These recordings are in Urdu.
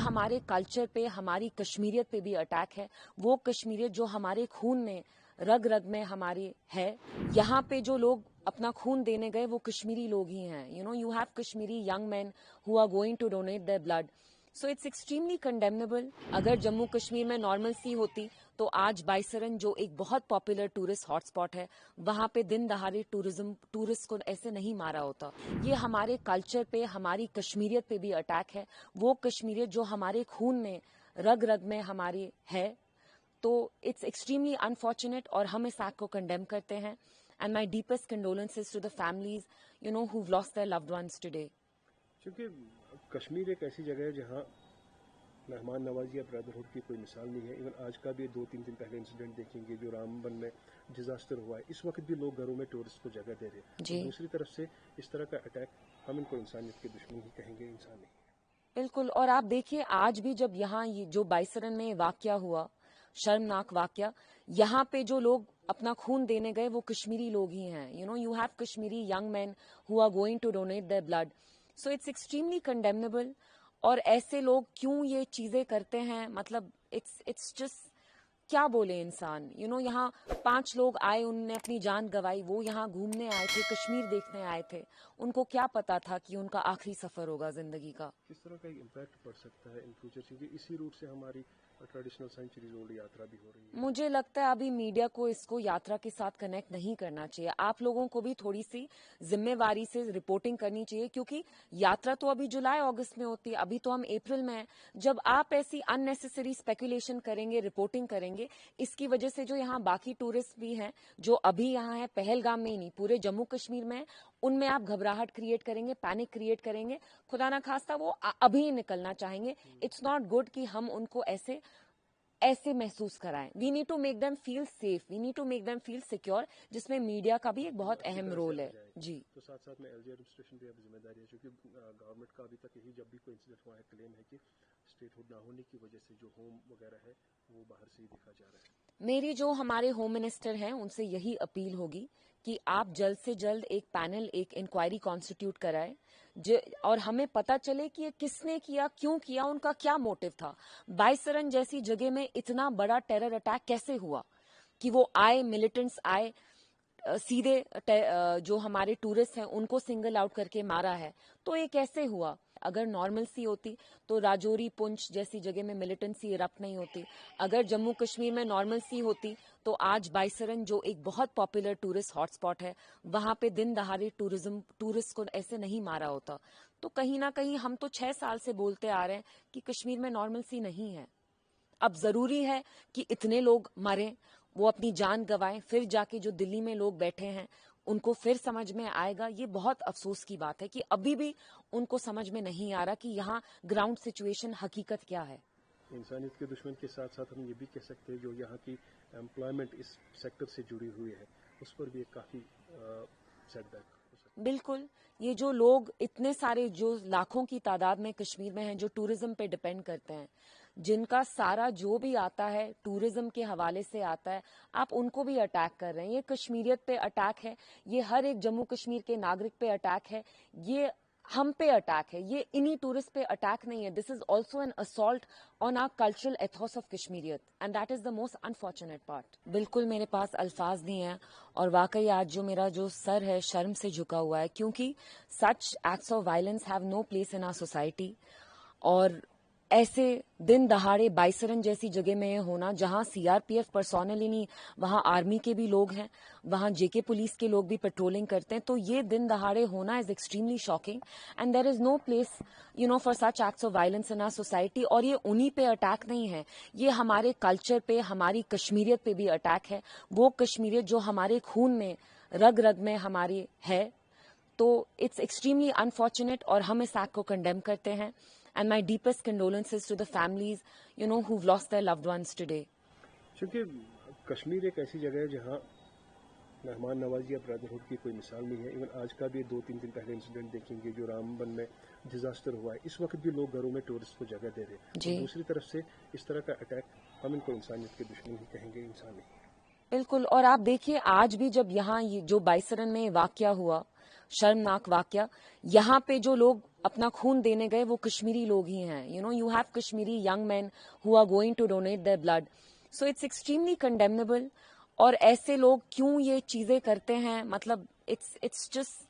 ہمارے کلچر پہ، ہماری کشمیریت پہ بھی اٹیک ہے. وہ کشمیریت جو ہمارے خون میں، رگ رگ میں ہماری ہے. یہاں پہ جو لوگ اپنا خون دینے گئے وہ کشمیری لوگ ہی ہیں. You have Kashmiri young men who are going to donate their blood. So it's extremely condemnable. اگر جموں کشمیر میں نارمل سی ہوتی تو آج بائیسرن جو ایک بہت پاپولر ٹورسٹ ہاٹ اسپاٹ ہے، وہاں پہ دن دہاڑے ٹورسٹ کو ایسے نہیں مارا ہوتا. یہ ہمارے کلچر پہ، ہماری کشمیریت پہ بھی اٹیک ہے. وہ کشمیریت جو ہمارے خون میں، رگ رگ میں ہماری ہے. تو اٹس ایکسٹریملی انفارچونیٹ اور ہم اس ایکٹ کو کنڈیم کرتے ہیں. And my deepest condolences to the families who've lost their loved ones today. چونکہ کشمیر ایک ایسی جگہ ہے جہاں مہمان نوازی یا برادرہڈ کی کوئی مثال نہیں ہے. ایون آج کا بھی 2-3 دن پہلے انسیڈنٹ دیکھیں گے جو رام بن میں ڈیزاسٹر ہوا ہے، اس وقت بھی لوگ گھروں میں ٹورسٹ کو جگہ دے رہے ہیں. جی دوسری طرف سے اس طرح کا اٹیک ہم ان کو انسانیت کے دشمن ہی کہیں گے، انسان نہیں. بالکل. اور آپ دیکھیے آج بھی جب یہاں یہ جو بائیسرن میں واقعہ ہوا، شرمناک واقعہ، یہاں پہ جو لوگ اپنا خون دینے گئے وہ کشمیری لوگ ہی ہیں. You have Kashmiri young men who are going to donate their blood. So it's extremely condemnable. اور ایسے لوگ کیوں یہ چیزیں کرتے ہیں، مطلب اٹس جسٹ کیا بولے انسان. یہاں 5 لوگ آئے، انہوں نے اپنی جان گنوائی. وہ یہاں گھومنے آئے تھے، کشمیر دیکھنے آئے تھے. ان کو کیا پتا تھا کہ ان کا آخری سفر ہوگا زندگی کا. کس طرح کا امپیکٹ پڑ سکتا ہے ان فیوچر، کیونکہ اسی روٹ سے ہماری ٹریڈیشنل سینچریز اولڈ یاترا بھی ہو رہی ہے. مجھے لگتا ہے ابھی میڈیا کو اس کو یاترا کے ساتھ کنیکٹ نہیں کرنا چاہیے. آپ لوگوں کو بھی تھوڑی سی ذمہ واری سے رپورٹنگ کرنی چاہیے، کیونکہ یاترا تو ابھی جولائی اگست میں ہوتی ہے، ابھی تو ہم اپریل میں ہیں. جب آپ ایسی ان نیسیسری اسپیکولیشن کریں گے، رپورٹنگ کریں گے، اس کی وجہ سے جو یہاں باقی ٹورسٹ بھی ہیں جو ابھی یہاں ہیں، پہلگام میں ہی نہیں پورے جموں کشمیر میں ہیں، ان میں آپ گھبراہٹ کریٹ کریں گے، پینک کریٹ کریں گے. خدا نہ خواستہ وہ ابھی نکلنا چاہیں گے. اٹس ناٹ گڈ کہ ہم ان کو ایسے محسوس کرائیں. We need to make them feel safe, we need to make them feel secure, جس میں میڈیا کا بھی ایک بہت اہم رول ہے. جی تو ساتھ ساتھ میں ایل جی ایڈمنسٹریشن بھی اب ذمہ داری ہے، کیونکہ گورنمنٹ کا ابھی تک یہی جب بھی کوئی انسیڈنٹ ہوا ہے کلیم ہے کہ اسٹیٹ ہوڈ نہ ہونے کی وجہ سے جو ہوم وغیرہ ہے وہ باہر سے ہی دیکھا جا رہا ہے. میری جو ہمارے ہوم منسٹر ہیں ان سے یہی اپیل ہوگی کہ آپ جلد سے جلد ایک پینل، ایک انکوائری کانسٹیٹیوٹ کرائیں اور ہمیں پتا چلے کہ یہ کس نے کیا، کیوں کیا، ان کا کیا موٹو تھا. بائیسرن جیسی جگہ میں اتنا بڑا ٹیرر اٹیک کیسے ہوا کہ وہ آئے، ملیٹنٹس آئے، سیدھے جو ہمارے ٹورسٹ ہیں ان کو سنگل آؤٹ کر کے مارا ہے. تو یہ کیسے ہوا؟ اگر نارمل سی ہوتی تو راجوری، پنچ جیسی جگہ میں ملیٹنسی ارپٹ نہیں ہوتی. اگر جموں کشمیر میں نارمل سی ہوتی تو آج بائیسرن جو ایک بہت پاپولر ٹورسٹ ہاٹ اسپاٹ ہے، وہاں پہ دن دہاڑے ٹورسٹ کو ایسے نہیں مارا ہوتا. تو کہیں نہ کہیں ہم تو 6 سال سے بولتے آ رہے ہیں کہ کشمیر میں نارمل سی نہیں ہے. اب ضروری ہے کہ اتنے لوگ مریں، وہ اپنی جان گنوائیں، پھر جا کے جو دلی میں لوگ بیٹھے ہیں ان کو پھر سمجھ میں آئے گا. یہ بہت افسوس کی بات ہے کہ ابھی بھی ان کو سمجھ میں نہیں آ رہا کہ یہاں گراؤنڈ سچویشن حقیقت کیا ہے. انسانیت کے دشمن کے ساتھ ساتھ ہم یہ بھی کہہ سکتے ہیں جو یہاں کی امپلائمنٹ اس سیکٹر سے جڑی ہوئی ہے اس پر بھی ایک کافی سیٹ بیک ہو سکتا ہے. بالکل. یہ جو لوگ اتنے سارے جو لاکھوں کی تعداد میں کشمیر میں ہیں جو ٹورزم پہ ڈپینڈ کرتے ہیں، جن کا سارا جو بھی آتا ہے ٹورزم کے حوالے سے آتا ہے، آپ ان کو بھی اٹیک کر رہے ہیں. یہ کشمیریت پہ اٹیک ہے، یہ ہر ایک جموں کشمیر کے ناگرک پہ اٹیک ہے، یہ ہم پہ اٹیک ہے، یہ انہی ٹورسٹ پہ اٹیک نہیں ہے. This is also an assault on our cultural ethos of Kashmiriyat and that is the most unfortunate part. بالکل میرے پاس الفاظ نہیں ہیں اور واقعی آج جو میرا جو سر ہے شرم سے جھکا ہوا ہے، کیونکہ such acts of violence have no place in our society. اور ایسے دن دہاڑے بائیسرن جیسی جگہ میں ہونا جہاں C R P F personnel ہی نہیں، وہاں آرمی کے بھی لوگ ہیں، وہاں جے کے پولیس کے لوگ بھی پیٹرولنگ کرتے ہیں، تو یہ دن دہاڑے ہونا is extremely shocking and there is no place for such acts of violence in our society. اور یہ انہی پہ اٹیک نہیں ہے، یہ ہمارے کلچر پہ، ہماری کشمیریت پہ بھی اٹیک ہے. وہ کشمیریت جو ہمارے خون میں، رگ رگ میں ہماری ہے. تو اٹس ایکسٹریملی انفارچونیٹ اور ہم اس ایکٹ کو کنڈیم کرتے ہیں. And my deepest condolences to the families, who've lost their loved ones today. چونکہ کشمیر ایک ایسی جگہ ہے جہاں مہمان نوازی یا برادرہڈ کی کوئی مثال نہیں ہے. ایون آج کا بھی 2-3 دن پہلے انسیڈنٹ دیکھیں گے جو رام بن میں ڈیزاسٹر ہوا ہے، اس وقت بھی لوگ گھروں میں ٹورسٹ کو جگہ دے رہے ہیں. جی دوسری طرف سے اس طرح کا اٹیک ہم ان کو انسانیت کے دشمن ہی کہیں گے، انسان نہیں. بالکل. اور آپ دیکھیے آج بھی جب یہاں جو بائیسرن میں واقعہ ہوا، شرمناک واقعہ، یہاں پہ جو لوگ اپنا خون دینے گئے وہ کشمیری لوگ ہی ہیں. You have Kashmiri young men who are going to donate their blood. So it's extremely condemnable. اور ایسے لوگ کیوں یہ چیزیں کرتے ہیں, مطلب it's just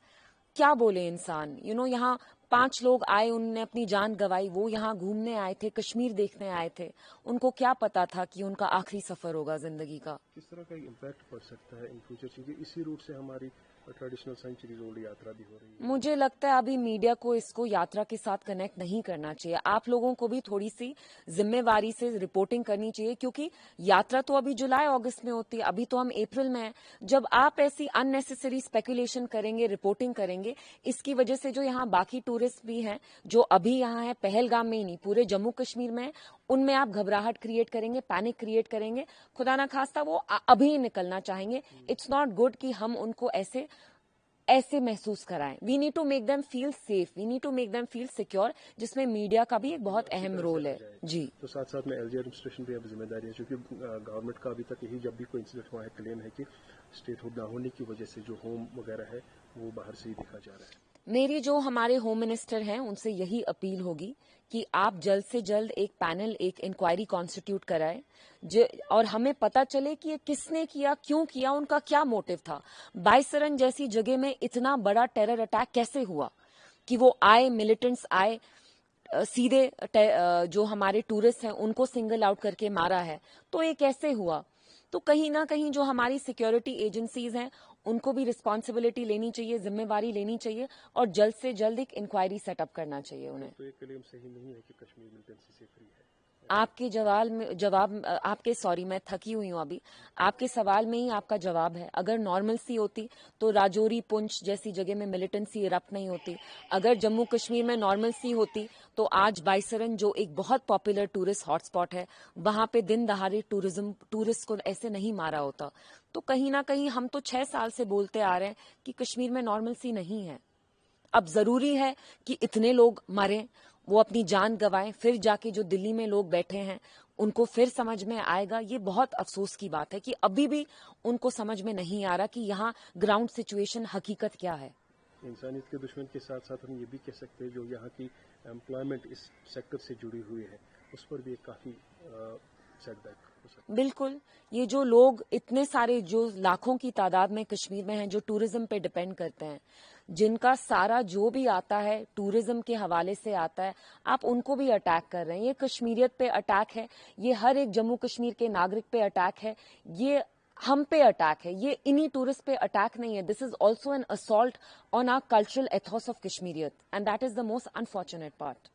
کیا بولے انسان. یہاں 5 لوگ آئے, انہوں نے اپنی جان گوائی, وہ یہاں گھومنے آئے تھے, کشمیر دیکھنے آئے تھے, ان کو کیا پتا تھا کہ ان کا آخری سفر ہوگا زندگی کا. کس طرح کا امپیکٹ پڑ سکتا ہے ان فیوچر, کیونکہ اسی روٹ سے ہماری ٹریڈیشنل سینچری روڈ یاترا بھی ہو رہی ہے. مجھے لگتا ہے ابھی میڈیا کو اس کو یاترا کے ساتھ کنیکٹ نہیں کرنا چاہیے. آپ لوگوں کو بھی تھوڑی سی ذمہ واری سے رپورٹنگ کرنی چاہیے, کیونکہ یاترا تو ابھی جولائی اگست میں ہوتی ہے, ابھی تو ہم اپریل میں ہیں. جب آپ ایسی ان نیسیسری اسپیکولیشن کریں گے, رپورٹنگ کریں گے, اس کی وجہ سے جو یہاں باقی ٹورسٹ بھی ہیں جو ابھی یہاں ہیں, پہلگام میں ہی نہیں پورے جموں کشمیر میں, ان میں آپ گھبراہٹ کریٹ کریں گے, پینک کریٹ کریں گے, خدا نہ خواستہ وہ ابھی نکلنا چاہیں گے. اٹس ناٹ گڈ کہ ہم ان کو ایسے محسوس کرائیں. We need to make them feel safe, we need to make them feel secure, جس میں میڈیا کا بھی ایک بہت اہم رول ہے. جی, تو ساتھ ساتھ میں ایل جی ایڈمنسٹریشن بھی اب ذمہ داری ہے, کیونکہ گورنمنٹ کا ابھی تک یہی جب بھی کوئی انسیڈنٹ ہوا ہے کلیم ہے کہ اسٹیٹ ہوڈ نہ ہونے کی وجہ سے جو ہوم وغیرہ ہے وہ باہر سے ہی دیکھا جا رہا ہے. میری جو ہمارے ہوم منسٹر ہیں ان سے یہی اپیل ہوگی کہ آپ جلد سے جلد ایک پینل, ایک انکوائری کانسٹیٹیوٹ کرائیں, اور ہمیں پتا چلے کہ یہ کس نے کیا, کیوں کیا, ان کا کیا موٹو تھا. بائیسرن جیسی جگہ میں اتنا بڑا ٹیرر اٹیک کیسے ہوا کہ وہ آئے, ملیٹنٹس آئے, سیدھے جو ہمارے ٹورسٹ ہیں ان کو سنگل آؤٹ کر کے مارا ہے. تو یہ کیسے ہوا؟ تو کہیں نہ کہیں جو ہماری سیکیورٹی ایجنسیز ہیں ان کو بھی رسپانسبلٹی لینی چاہیے, ذمہ داری لینی چاہیے, اور جلد سے جلد ایک انکوائری سیٹ اپ کرنا چاہیے انہیں. تو یہ کلیم صحیح نہیں ہے کہ کشمیر ملیٹنسی سے فری ہے. آپ کے میں تھکی ہوئی ہوں ابھی, آپ کے سوال میں ہی آپ کا جواب ہے. اگر نارمل سی ہوتی تو راجوری, پنچ جیسی جگہ میں ملیٹنسی ارپٹ نہیں ہوتی. اگر جموں کشمیر میں نارمل سی ہوتی تو آج بائیسرن جو ایک بہت پاپولر ٹورسٹ ہاٹ اسپاٹ ہے, وہاں پہ دن دہاڑے ٹورسٹ کو ایسے نہیں مارا ہوتا. تو کہیں نہ کہیں ہم تو 6 سال سے بولتے آ رہے ہیں کہ کشمیر میں نارمل سی نہیں ہے. اب ضروری ہے کہ اتنے لوگ مریں, وہ اپنی جان گوائیں, پھر جا کے جو دلی میں لوگ بیٹھے ہیں ان کو پھر سمجھ میں آئے گا. یہ بہت افسوس کی بات ہے کہ ابھی بھی ان کو سمجھ میں نہیں آ رہا کہ یہاں گراؤنڈ سچویشن حقیقت کیا ہے. انسانیت کے دشمن کے ساتھ ساتھ ہم یہ بھی کہہ سکتے ہیں جو یہاں کی امپلائمنٹ اس سیکٹر سے جڑی ہوئی ہے اس پر بھی ایک کافی سیٹ بیک ہو سکتا ہے. بالکل, یہ جو لوگ اتنے سارے جو لاکھوں کی تعداد میں کشمیر میں ہیں جو ٹورزم پہ ڈپینڈ کرتے ہیں, جن کا سارا جو بھی آتا ہے ٹورزم کے حوالے سے آتا ہے, آپ ان کو بھی اٹیک کر رہے ہیں. یہ کشمیریت پہ اٹیک ہے, یہ ہر ایک جموں کشمیر کے ناگرک پہ اٹیک ہے, یہ ہم پہ اٹیک ہے, یہ انہی ٹورسٹ پہ اٹیک نہیں ہے. This is also an assault on our cultural ethos of Kashmiriyat, and that is the most unfortunate part.